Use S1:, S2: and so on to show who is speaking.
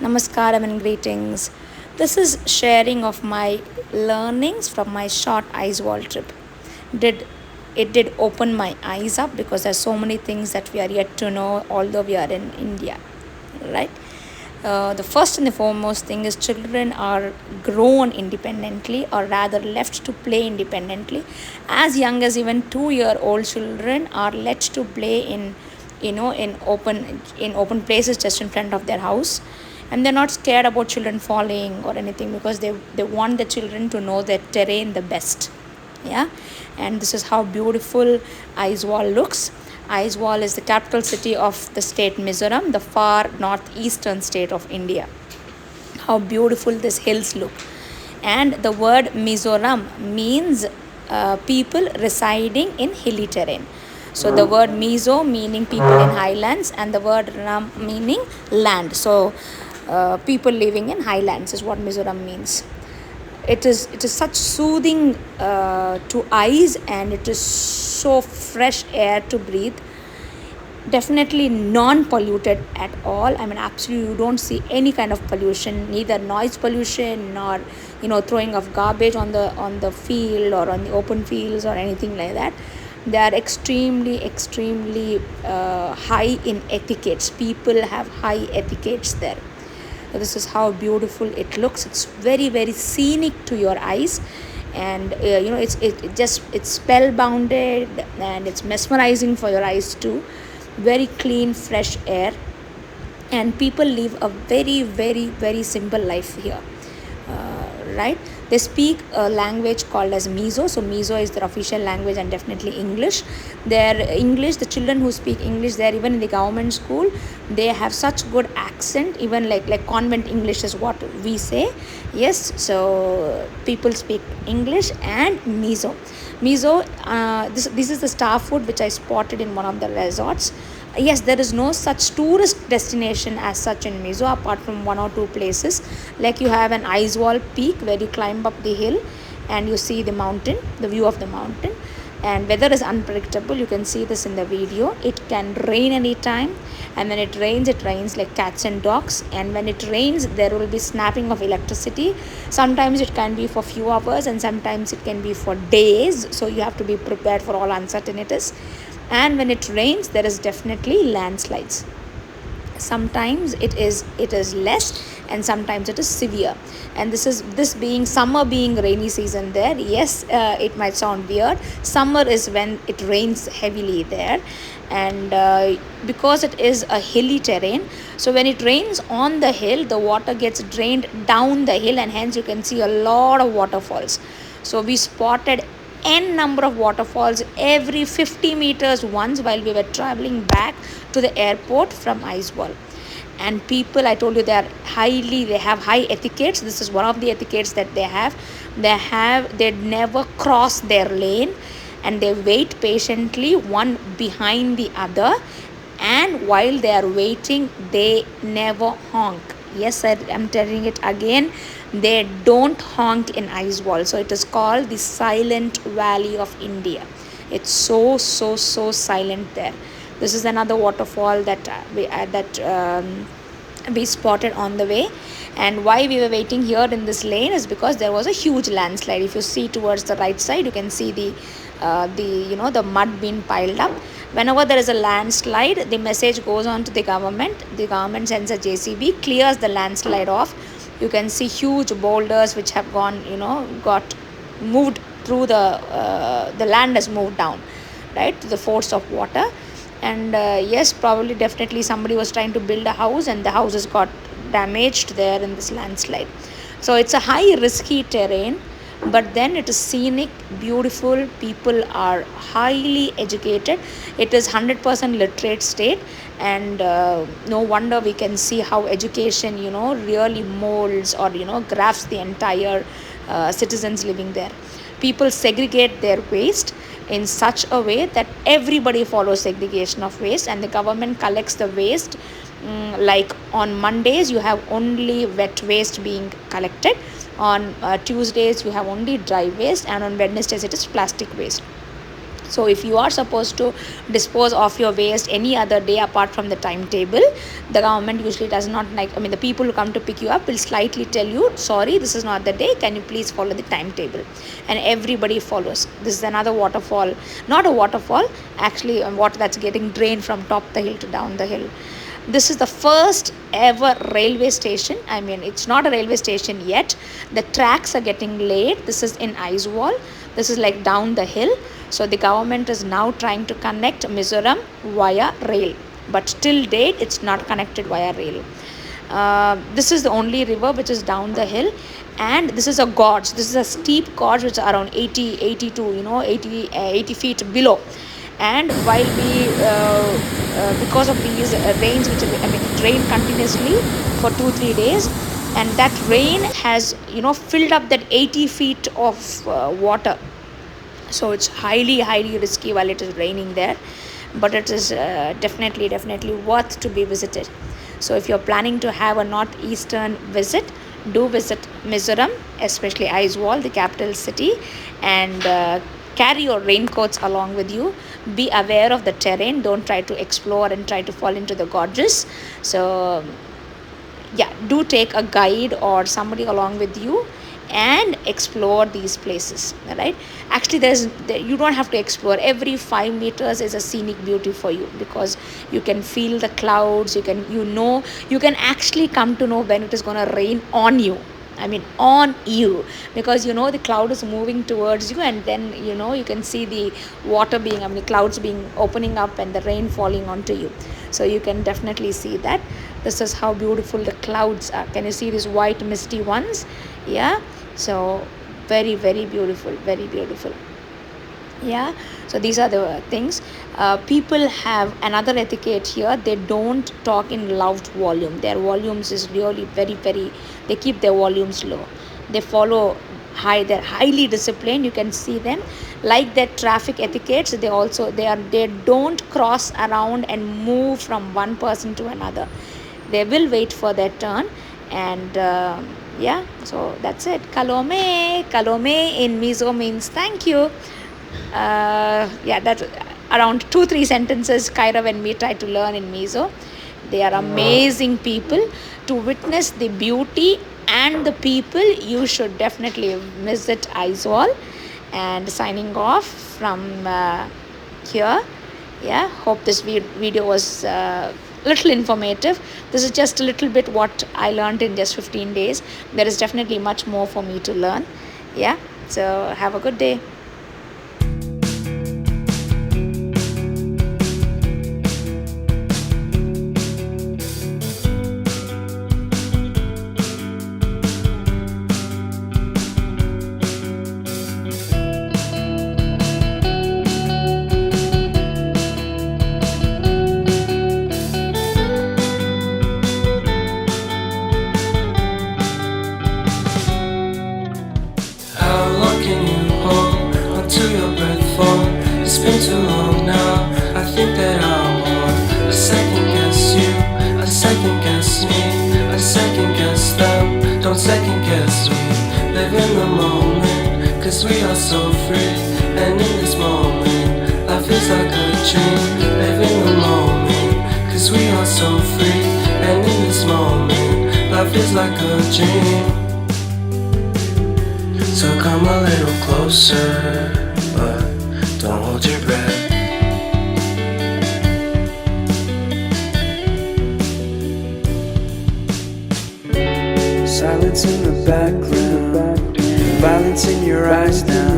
S1: Namaskaram and greetings. This is sharing of my learnings from my short Aizawl trip. Did it did open my eyes up because there's so many things that we are yet to know, although we are in India, right? The first and the foremost thing is children are grown independently, or rather left to play independently. As young as even 2-year-old children are let to play in open places just in front of their house, and they're not scared about children falling or anything because they want the children to know their terrain the best. Yeah, and this is how beautiful Aizawl looks. Aizawl is the capital city of the state Mizoram, the far northeastern state of India. How beautiful these hills look. And the word Mizoram means people residing in hilly terrain. So the word Mizo meaning people in highlands, and the word Ram meaning land. So people living in highlands is what Mizoram means. It is such soothing to eyes, and it is so fresh air to breathe. Definitely non-polluted at all. I mean, absolutely, you don't see any kind of pollution, neither noise pollution nor throwing of garbage on the field or on the open fields or anything like that. They are extremely high in etiquettes. People have high etiquettes there. So this is how beautiful it looks. It's very scenic to your eyes, and it's spellbounded, and it's mesmerizing for your eyes too. Very clean, fresh air, and people live a very simple life here. Right? They speak a language called as Mizo. So Mizo is their official language, and definitely English. The children who speak English there, even in the government school, they have such good accent, even like convent English is what we say. Yes, so people speak English and Mizo. This is the star food which I spotted in one of the resorts. Yes, there is no such tourist destination as such in Mizo, apart from one or two places. Like you have an Aizawl peak where you climb up the hill and you see the mountain, the view of the mountain. And weather is unpredictable. You can see this in the video. It can rain anytime, and when it rains like cats and dogs. And when it rains, there will be snapping of electricity. Sometimes it can be for few hours, and sometimes it can be for days. So you have to be prepared for all uncertainties. And when it rains, there is definitely landslides. Sometimes it is less, and sometimes it is severe. And this being summer, being rainy season there. Yes, it might sound weird. Summer is when it rains heavily there, and because it is a hilly terrain, so when it rains on the hill, the water gets drained down the hill, and hence you can see a lot of waterfalls. So we spotted n number of waterfalls every 50 meters once while we were traveling back to the airport from Aizawl. And people, I told you, they have high etiquettes. This is one of the etiquettes that they never cross their lane, and they wait patiently one behind the other. And while they are waiting, they never honk. Yes, I'm telling it again, they don't honk in Aizawl. So it is called the Silent Valley of India. It's so silent there. This is another waterfall that we spotted on the way. And why we were waiting here in this lane is because there was a huge landslide. If you see towards the right side, you can see the mud being piled up. Whenever there is a landslide, the message goes on to the government. The government sends a JCB, clears the landslide off. You can see huge boulders which have got moved through the land has moved down, right, to the force of water. And yes, probably definitely somebody was trying to build a house, and the houses got damaged there in this landslide. So it's a high risky terrain, but then it is scenic, beautiful. People are highly educated. It is 100% literate state, and no wonder we can see how education really molds or grafts the entire citizens living there. People segregate their waste in such a way that everybody follows segregation of waste, and the government collects the waste. Like on Mondays, you have only wet waste being collected. On Tuesdays, you have only dry waste, and on Wednesdays, it is plastic waste. So if you are supposed to dispose of your waste any other day apart from the timetable, the government usually does not like, I mean, the people who come to pick you up will slightly tell you, sorry, this is not the day, can you please follow the timetable? And everybody follows. This is another waterfall, not a waterfall, actually water that's getting drained from top the hill to down the hill. This is the first ever railway station. I mean, it's not a railway station yet. The tracks are getting laid. This is in Aizawl. This is like down the hill. So the government is now trying to connect Mizoram via rail. But till date, it's not connected via rail. This is the only river which is down the hill. And this is a gorge. This is a steep gorge which is around 80 to 80 feet below. And while we because of these rains which it rained continuously for 2-3 days, and that rain has filled up that 80 feet of water. So it's highly risky while it is raining there, but it is definitely worth to be visited. So if you're planning to have a northeastern visit, do visit Mizoram, especially Aizawl, the capital city, and carry your raincoats along with you. Be aware of the terrain. Don't try to explore and try to fall into the gorges. So yeah, do take a guide or somebody along with you and explore these places. Right, actually you don't have to explore. Every 5 meters is a scenic beauty for you, because you can feel the clouds. You can actually come to know when it is going to rain on you. I mean, on you, because the cloud is moving towards you, and then you can see the water being, clouds being opening up and the rain falling onto you. So you can definitely see that. This is how beautiful the clouds are. Can you see these white misty ones? Yeah, so very beautiful, very beautiful. Yeah, so these are the things. People have another etiquette here. They don't talk in loud volume. Their volumes is really very they keep their volumes low. They follow high. They're highly disciplined. You can see them. Like their traffic etiquettes, they don't cross around and move from one person to another. They will wait for their turn. And yeah, so that's it. Kalome in Mizo means thank you. Yeah, that's around 2-3 sentences Kairav and me try to learn in Mizo. They are amazing people. To witness the beauty and the people, you should definitely visit Aizawl. And signing off from here. Yeah, hope this video was little informative. This is just a little bit what I learned in just 15 days. There is definitely much more for me to learn. Yeah, so have a good day.
S2: It's been too long now. I think that I want a second guess you, a second guess me, a second guess them. Don't second guess me. Live in the moment, cause we are so free. And in this moment, life is like a dream. Live in the moment, cause we are so free. And in this moment, life is like a dream. So come a little closer, but don't hold your breath. Silence in the background, violence in your eyes now.